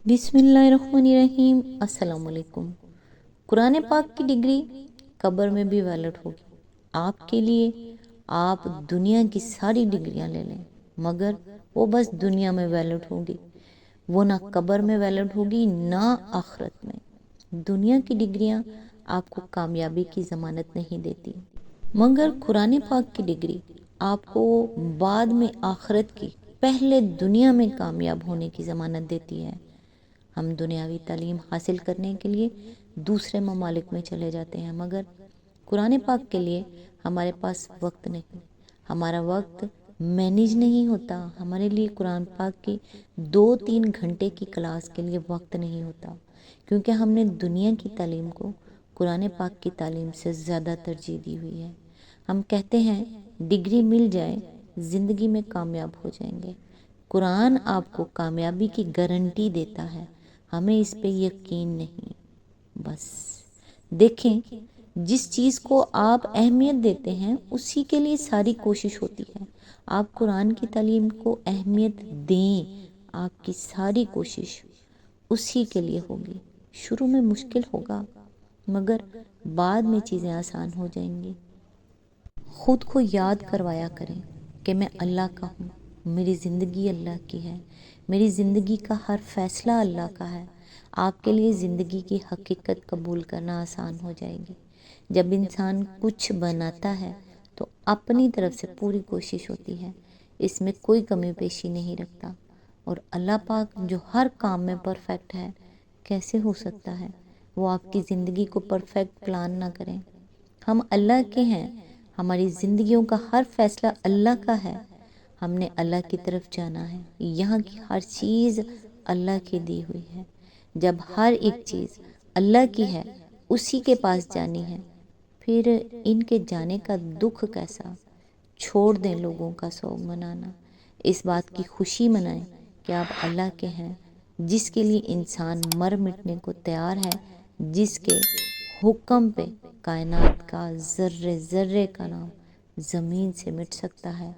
بسم اللہ الرحمن الرحیم۔ السلام علیکم۔ قرآن پاک کی ڈگری قبر میں بھی ویلڈ ہوگی آپ کے لیے۔ آپ دنیا کی ساری ڈگریاں لے لیں مگر وہ بس دنیا میں ویلڈ ہوگی، وہ نہ قبر میں ویلڈ ہوگی نہ آخرت میں۔ دنیا کی ڈگریاں آپ کو کامیابی کی ضمانت نہیں دیتی مگر قرآن پاک کی ڈگری آپ کو بعد میں آخرت کی پہلے دنیا میں کامیاب ہونے کی ضمانت دیتی ہے۔ ہم دنیاوی تعلیم حاصل کرنے کے لیے دوسرے ممالک میں چلے جاتے ہیں مگر قرآن پاک کے لیے ہمارے پاس وقت نہیں، ہمارا وقت مینیج نہیں ہوتا۔ ہمارے لیے قرآن پاک کی 2-3 گھنٹے کی کلاس کے لیے وقت نہیں ہوتا کیونکہ ہم نے دنیا کی تعلیم کو قرآن پاک کی تعلیم سے زیادہ ترجیح دی ہوئی ہے۔ ہم کہتے ہیں ڈگری مل جائے زندگی میں کامیاب ہو جائیں گے۔ قرآن آپ کو کامیابی کی گارنٹی دیتا ہے، ہمیں اس پہ یقین نہیں۔ بس دیکھیں، جس چیز کو آپ اہمیت دیتے ہیں اسی کے لیے ساری کوشش ہوتی ہے۔ آپ قرآن کی تعلیم کو اہمیت دیں، آپ کی ساری کوشش اسی کے لیے ہوگی۔ شروع میں مشکل ہوگا مگر بعد میں چیزیں آسان ہو جائیں گی۔ خود کو یاد کروایا کریں کہ میں اللہ کا ہوں، میری زندگی اللہ کی ہے، میری زندگی کا ہر فیصلہ اللہ کا ہے۔ آپ کے لیے زندگی کی حقیقت قبول کرنا آسان ہو جائے گی۔ جب انسان کچھ بناتا ہے تو اپنی طرف سے پوری کوشش ہوتی ہے، اس میں کوئی کمی پیشی نہیں رکھتا، اور اللہ پاک جو ہر کام میں پرفیکٹ ہے کیسے ہو سکتا ہے وہ آپ کی زندگی کو پرفیکٹ پلان نہ کریں۔ ہم اللہ کے ہیں، ہماری زندگیوں کا ہر فیصلہ اللہ کا ہے۔ ہم نے اللہ کی طرف جانا ہے، یہاں کی ہر چیز اللہ کی دی ہوئی ہے۔ جب ہر ایک چیز اللہ کی ہے اسی کے پاس جانی ہے، پھر ان کے جانے کا دکھ کیسا؟ چھوڑ دیں لوگوں کا سوگ منانا، اس بات کی خوشی منائیں کہ آپ اللہ کے ہیں، جس کے لیے انسان مر مٹنے کو تیار ہے، جس کے حکم پہ کائنات کا ذرے ذرے کا نام زمین سے مٹ سکتا ہے۔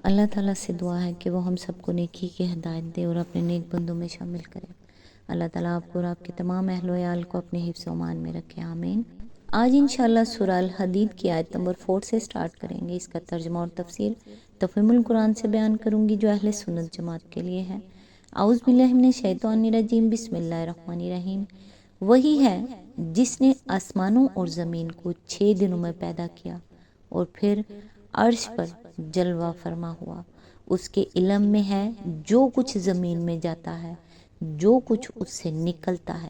اللہ تعالیٰ سے دعا ہے کہ وہ ہم سب کو نیکی کی ہدایت دے اور اپنے نیک بندوں میں شامل کرے۔ اللہ تعالیٰ آپ کو اور آپ کے تمام اہل و عیال کو اپنے حفظ و امان میں رکھے، آمین۔ آج انشاءاللہ سورہ الحدید کی آیت نمبر 4 سے سٹارٹ کریں گے۔ اس کا ترجمہ اور تفسیر تفہیم القرآن سے بیان کروں گی جو اہل سنت جماعت کے لیے ہے۔ اعوذ باللہ من الشیطان الرجیم، بسم اللہ الرحمن الرحیم۔ وہی ہے جس نے آسمانوں اور زمین کو 6 دنوں میں پیدا کیا اور پھر عرش پر جلوہ فرما ہوا۔ اس کے علم میں ہے جو کچھ زمین میں جاتا ہے، جو کچھ اس سے نکلتا ہے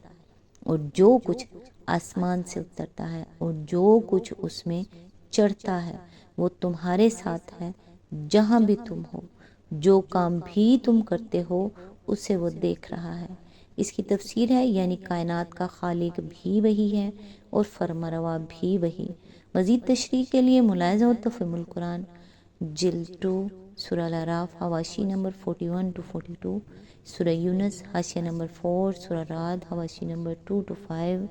اور جو کچھ آسمان سے اترتا ہے اور جو کچھ اس میں چڑھتا ہے، وہ تمہارے ساتھ ہے جہاں بھی تم ہو۔ جو کام بھی تم کرتے ہو اسے وہ دیکھ رہا ہے۔ اس کی تفسیر ہے یعنی کائنات کا خالق بھی وہی ہے اور فرمانروا بھی وہی۔ مزید تشریح کے لیے ملاحظہ اور تفہیم القرآن جلد 2 سورہ الاعراف حواشی نمبر 41-42، سورہ یونس حاشیہ نمبر 4، سورہ رعد حواشی نمبر 2-5،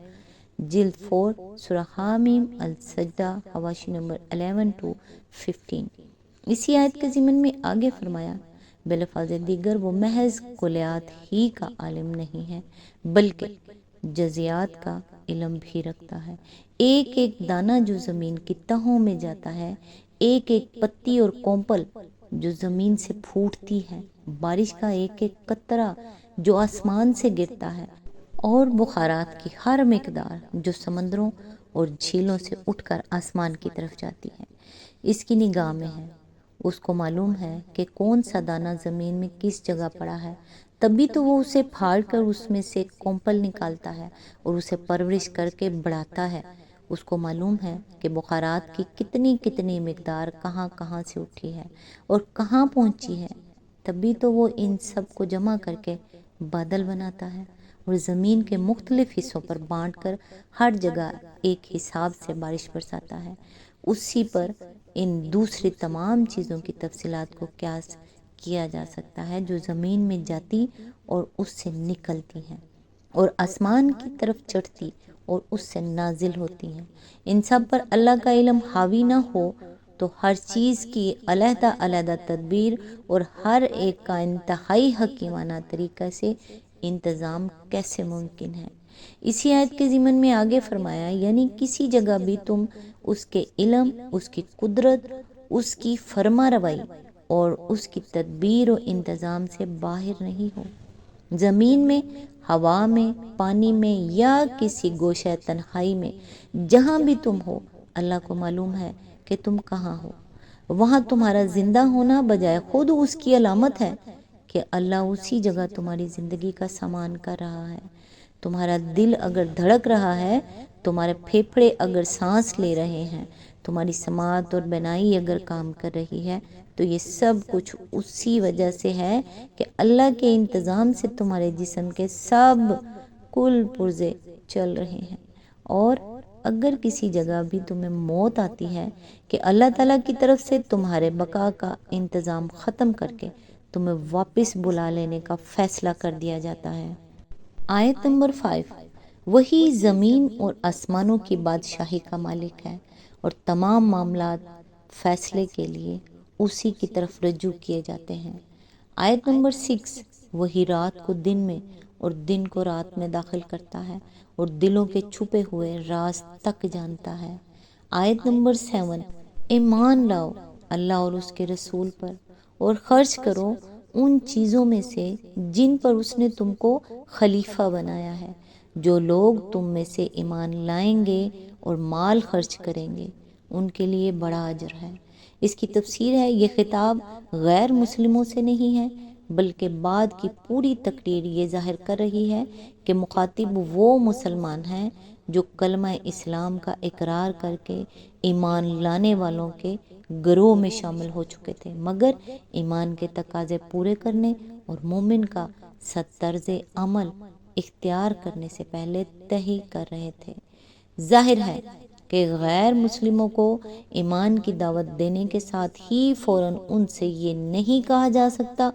جلد 4 سورہ حامیم السجدہ حواشی نمبر 11-15۔ اسی آیت کے ضمن میں آگے فرمایا، بالفاظ دیگر وہ محض کلیات ہی کا عالم نہیں ہے بلکہ جزیات کا علم بھی رکھتا ہے۔ ایک ایک دانہ جو زمین کی تہوں میں جاتا ہے، ایک ایک پتی اور کونپل جو زمین سے پھوٹتی ہے، بارش کا ایک ایک قطرہ جو آسمان سے گرتا ہے، اور بخارات کی ہر مقدار جو سمندروں اور جھیلوں سے اٹھ کر آسمان کی طرف جاتی ہے، اس کی نگاہ میں ہے۔ اس کو معلوم ہے کہ کون سا دانہ زمین میں کس جگہ پڑا ہے، تبھی تو وہ اسے پھاڑ کر اس میں سے کونپل نکالتا ہے اور اسے پرورش کر کے بڑھاتا ہے۔ اس کو معلوم ہے کہ بخارات کی کتنی کتنی مقدار کہاں کہاں سے اٹھی ہے اور کہاں پہنچی ہے، تبھی تو وہ ان سب کو جمع کر کے بادل بناتا ہے اور زمین کے مختلف حصوں پر بانٹ کر ہر جگہ ایک حساب سے بارش برساتا ہے۔ اسی پر ان دوسری تمام چیزوں کی تفصیلات کو قیاس کیا جا سکتا ہے جو زمین میں جاتی اور اس سے نکلتی ہیں اور آسمان کی طرف چڑھتی اور اس سے نازل ہوتی ہیں۔ ان سب پر اللہ کا علم حاوی نہ ہو تو ہر چیز کی علیحدہ علیحدہ تدبیر اور ہر ایک کا انتہائی حکیمانہ طریقہ سے انتظام کیسے ممکن ہے؟ اسی آیت کے ضمن میں آگے فرمایا یعنی کسی جگہ بھی تم اس کے علم، اس کی قدرت، اس کی فرما روائی اور اس کی تدبیر و انتظام سے باہر نہیں ہو۔ زمین میں، ہوا میں، پانی میں یا کسی گوشہ تنہائی میں جہاں بھی تم ہو، اللہ کو معلوم ہے کہ تم کہاں ہو۔ وہاں تمہارا زندہ ہونا بجائے خود اس کی علامت ہے کہ اللہ اسی جگہ تمہاری زندگی کا سامان کر رہا ہے۔ تمہارا دل اگر دھڑک رہا ہے، تمہارے پھیپھڑے اگر سانس لے رہے ہیں، تمہاری سماعت اور بینائی اگر کام کر رہی ہے، تو یہ سب کچھ اسی وجہ سے ہے کہ اللہ کے انتظام سے تمہارے جسم کے سب کل پرزے چل رہے ہیں۔ اور اگر کسی جگہ بھی تمہیں موت آتی ہے کہ اللہ تعالیٰ کی طرف سے تمہارے بقا کا انتظام ختم کر کے تمہیں واپس بلا لینے کا فیصلہ کر دیا جاتا ہے۔ آیت نمبر 5، وہی زمین اور آسمانوں کی بادشاہی کا مالک ہے اور تمام معاملات فیصلے کے لیے اسی کی طرف رجوع کیے جاتے ہیں۔ آیت نمبر 6، وہی رات کو دن میں اور دن کو رات میں داخل کرتا ہے اور دلوں کے چھپے ہوئے راز تک جانتا ہے۔ آیت نمبر 7، ایمان لاؤ اللہ اور اس کے رسول پر اور خرچ کرو ان چیزوں میں سے جن پر اس نے تم کو خلیفہ بنایا ہے۔ جو لوگ تم میں سے ایمان لائیں گے اور مال خرچ کریں گے ان کے لیے بڑا اجر ہے۔ اس کی تفسیر ہے یہ خطاب غیر مسلموں سے نہیں ہے بلکہ بعد کی پوری تقریر یہ ظاہر کر رہی ہے کہ مخاطب وہ مسلمان ہیں جو کلمہ اسلام کا اقرار کر کے ایمان لانے والوں کے گروہ میں شامل ہو چکے تھے، مگر ایمان کے تقاضے پورے کرنے اور مومن کا سچ طرز عمل اختیار کرنے سے پہلے تہی کر رہے تھے۔ ظاہر ہے کہ غیر مسلموں کو ایمان کی دعوت دینے کے ساتھ ہی فوراً ان سے یہ نہیں کہا جا سکتا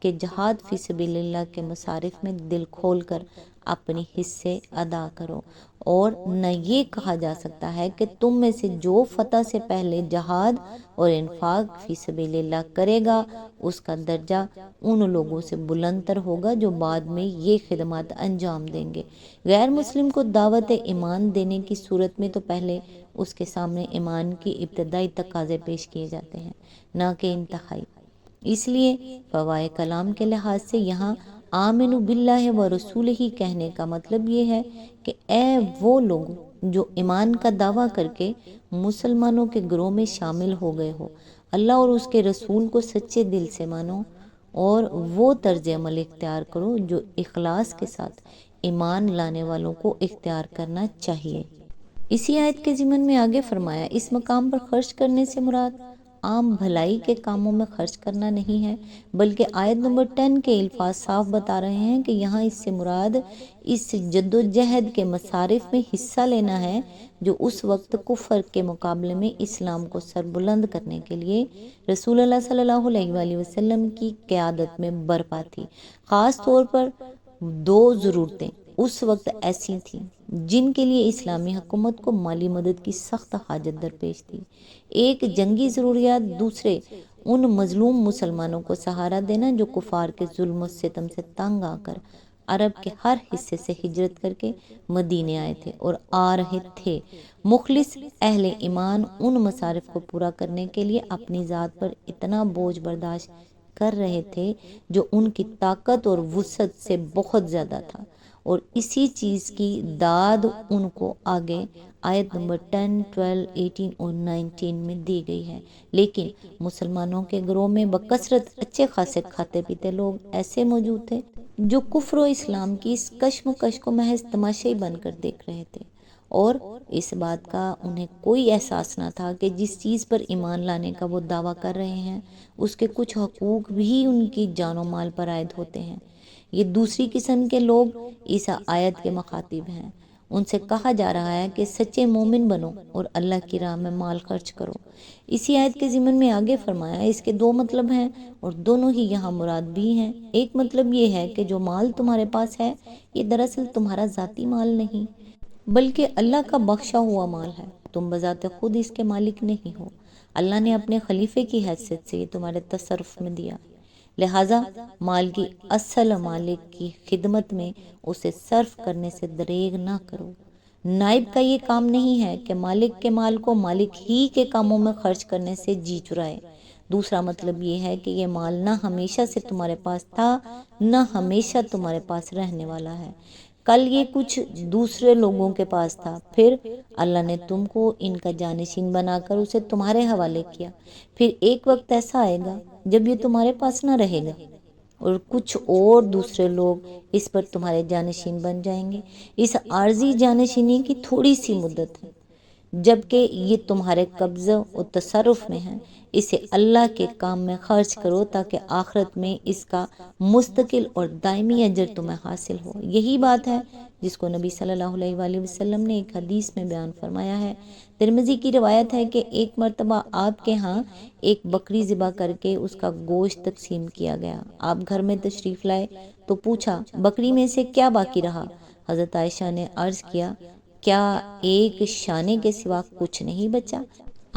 کہ جہاد فی سبیل اللہ کے مصارف میں دل کھول کر اپنی حصے ادا کرو، اور نہ یہ کہا جا سکتا ہے کہ تم میں سے جو فتح سے پہلے جہاد اور انفاق فی سبیل اللہ کرے گا اس کا درجہ ان لوگوں سے بلند تر ہوگا جو بعد میں یہ خدمات انجام دیں گے۔ غیر مسلم کو دعوت ایمان دینے کی صورت میں تو پہلے اس کے سامنے ایمان کی ابتدائی تقاضے پیش کیے جاتے ہیں، نہ کہ انتہائی۔ اس لیے فوائد کلام کے لحاظ سے یہاں آمنو باللہ و رسولہ ہی کہنے کا مطلب یہ ہے کہ اے وہ لوگ جو ایمان کا دعویٰ کر کے مسلمانوں کے گروہ میں شامل ہو گئے ہو، اللہ اور اس کے رسول کو سچے دل سے مانو اور وہ طرز عمل اختیار کرو جو اخلاص کے ساتھ ایمان لانے والوں کو اختیار کرنا چاہیے۔ اسی آیت کے ضمن میں آگے فرمایا اس مقام پر خرچ کرنے سے مراد عام بھلائی کے کاموں میں خرچ کرنا نہیں ہے، بلکہ آیت نمبر 10 کے الفاظ صاف بتا رہے ہیں کہ یہاں اس سے مراد اس جد و جہد کے مصارف میں حصہ لینا ہے جو اس وقت کفر کے مقابلے میں اسلام کو سربلند کرنے کے لیے رسول اللہ صلی اللہ علیہ وآلہ وسلم کی قیادت میں برپا تھی۔ خاص طور پر دو ضرورتیں اس وقت ایسی تھیں جن کے لیے اسلامی حکومت کو مالی مدد کی سخت حاجت درپیش تھی۔ ایک جنگی ضروریات، دوسرے ان مظلوم مسلمانوں کو سہارا دینا جو کفار کے ظلم و ستم سے تنگ آ کر عرب کے ہر حصے سے ہجرت کر کے مدینے آئے تھے اور آ رہے تھے۔ مخلص اہل ایمان ان مصارف کو پورا کرنے کے لیے اپنی ذات پر اتنا بوجھ برداشت کر رہے تھے جو ان کی طاقت اور وسعت سے بہت زیادہ تھا، اور اسی چیز کی داد ان کو آگے آیت نمبر 10، 12، 18 اور 19 میں دی گئی ہے۔ لیکن مسلمانوں کے گروہ میں بکثرت اچھے خاصے کھاتے پیتے لوگ ایسے موجود تھے جو کفر و اسلام کی اس کشمکش کو محض تماشائی بن کر دیکھ رہے تھے، اور اس بات کا انہیں کوئی احساس نہ تھا کہ جس چیز پر ایمان لانے کا وہ دعویٰ کر رہے ہیں اس کے کچھ حقوق بھی ان کی جان و مال پر عائد ہوتے ہیں۔ یہ دوسری قسم کے لوگ اس آیت کے مخاطب ہیں۔ ان سے کہا جا رہا ہے کہ سچے مومن بنو اور اللہ کی راہ میں مال خرچ کرو۔ اسی آیت کے ضمن میں آگے فرمایا اس کے دو مطلب ہیں اور دونوں ہی یہاں مراد بھی ہیں۔ ایک مطلب یہ ہے کہ جو مال تمہارے پاس ہے یہ دراصل تمہارا ذاتی مال نہیں بلکہ اللہ کا بخشا ہوا مال ہے، تم بذات خود اس کے مالک نہیں ہو، اللہ نے اپنے خلیفے کی حیثیت سے یہ تمہارے تصرف میں دیا۔ لہٰذا مال کی اصل مالک کی خدمت میں اسے صرف کرنے سے دریغ نہ کرو۔ نائب کا یہ کام نہیں ہے کہ مالک کے مال کو مالک ہی کے کاموں میں خرچ کرنے سے جی چرائے۔ دوسرا مطلب یہ ہے کہ یہ مال نہ ہمیشہ سے تمہارے پاس تھا، نہ ہمیشہ تمہارے پاس رہنے والا ہے۔ کل یہ کچھ دوسرے لوگوں کے پاس تھا، پھر اللہ نے تم کو ان کا جانشین بنا کر اسے تمہارے حوالے کیا۔ پھر ایک وقت ایسا آئے گا جب یہ تمہارے پاس نہ رہے گا اور کچھ اور دوسرے لوگ اس پر تمہارے جانشین بن جائیں گے۔ اس عارضی جانشینی کی تھوڑی سی مدت ہے، جبکہ یہ تمہارے قبضہ و تصرف میں ہے۔ اسے اللہ کے کام میں خرچ کرو تاکہ آخرت میں اس کا مستقل اور دائمی اجر تمہیں حاصل ہو۔ یہی بات ہے جس کو نبی صلی اللہ علیہ وآلہ وسلم نے ایک حدیث میں بیان فرمایا ہے۔ ترمذی کی روایت ہے کہ ایک مرتبہ آپ کے ہاں ایک بکری ذبح کر کے اس کا گوشت تقسیم کیا گیا۔ آپ گھر میں تشریف لائے تو پوچھا، بکری میں سے کیا باقی رہا؟ حضرت عائشہ نے عرض کیا، کیا ایک شانے کے سوا کچھ نہیں بچا؟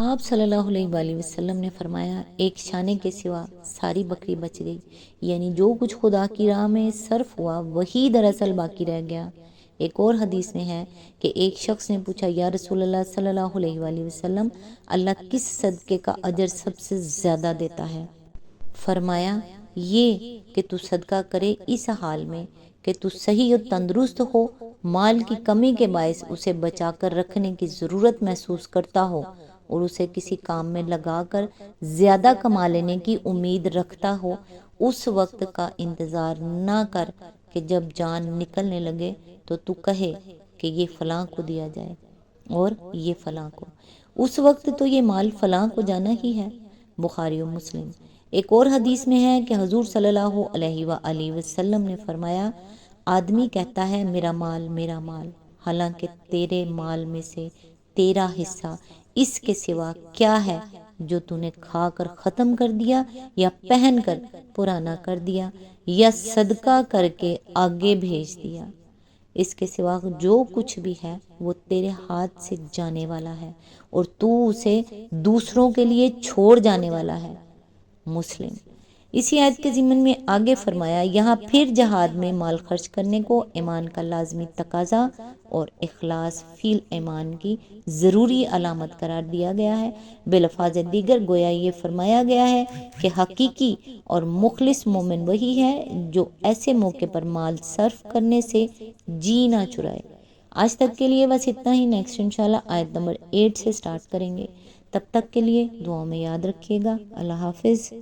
آپ صلی اللہ علیہ وآلہ وسلم نے فرمایا، ایک شانے کے سوا ساری بکری بچ گئی، یعنی جو کچھ خدا کی راہ میں صرف ہوا وہی دراصل باقی رہ گیا۔ ایک اور حدیث میں ہے کہ ایک شخص نے پوچھا، یا رسول اللہ صلی اللہ علیہ وآلہ وسلم، اللہ کس صدقے کا اجر سب سے زیادہ دیتا ہے؟ فرمایا، یہ کہ تو صدقہ کرے اس حال میں کہ تو صحیح و تندرست ہو، مال کی کمی کے باعث اسے بچا کر رکھنے کی ضرورت محسوس کرتا ہو اور اسے کسی کام میں لگا کر زیادہ کما لینے کی امید رکھتا ہو۔ اس وقت کا انتظار نہ کر کہ جب جان نکلنے لگے تو تو کہے کہ یہ فلاں کو دیا جائے اور یہ فلاں کو، اس وقت تو یہ مال فلاں کو جانا ہی ہے۔ بخاری و مسلم۔ ایک اور حدیث میں ہے کہ حضور صلی اللہ علیہ وآلہ وسلم نے فرمایا، آدمی کہتا ہے میرا مال میرا مال، حالانکہ تیرے مال میں سے تیرا حصہ اس کے سوا کیا ہے جو تو نے کھا کر ختم کر دیا یا پہن کر پرانا کر دیا یا صدقہ کر کے آگے بھیج دیا؟ اس کے سوا جو کچھ بھی ہے وہ تیرے ہاتھ سے جانے والا ہے اور تو اسے دوسروں کے لیے چھوڑ جانے والا ہے۔ مسلم۔ اسی آیت کے ضمن میں آگے فرمایا، یہاں پھر جہاد میں مال خرچ کرنے کو ایمان کا لازمی تقاضا اور اخلاص فی الایمان کی ضروری علامت قرار دیا گیا ہے۔ بالفاظ دیگر گویا یہ فرمایا گیا ہے کہ حقیقی اور مخلص مومن وہی ہے جو ایسے موقع پر مال صرف کرنے سے جی نہ چرائے۔ آج تک کے لیے بس اتنا ہی، نیکسٹ انشاءاللہ آیت نمبر 8 سے سٹارٹ کریں گے۔ تب تک کے لیے دعاؤں میں یاد رکھیے گا۔ اللہ حافظ۔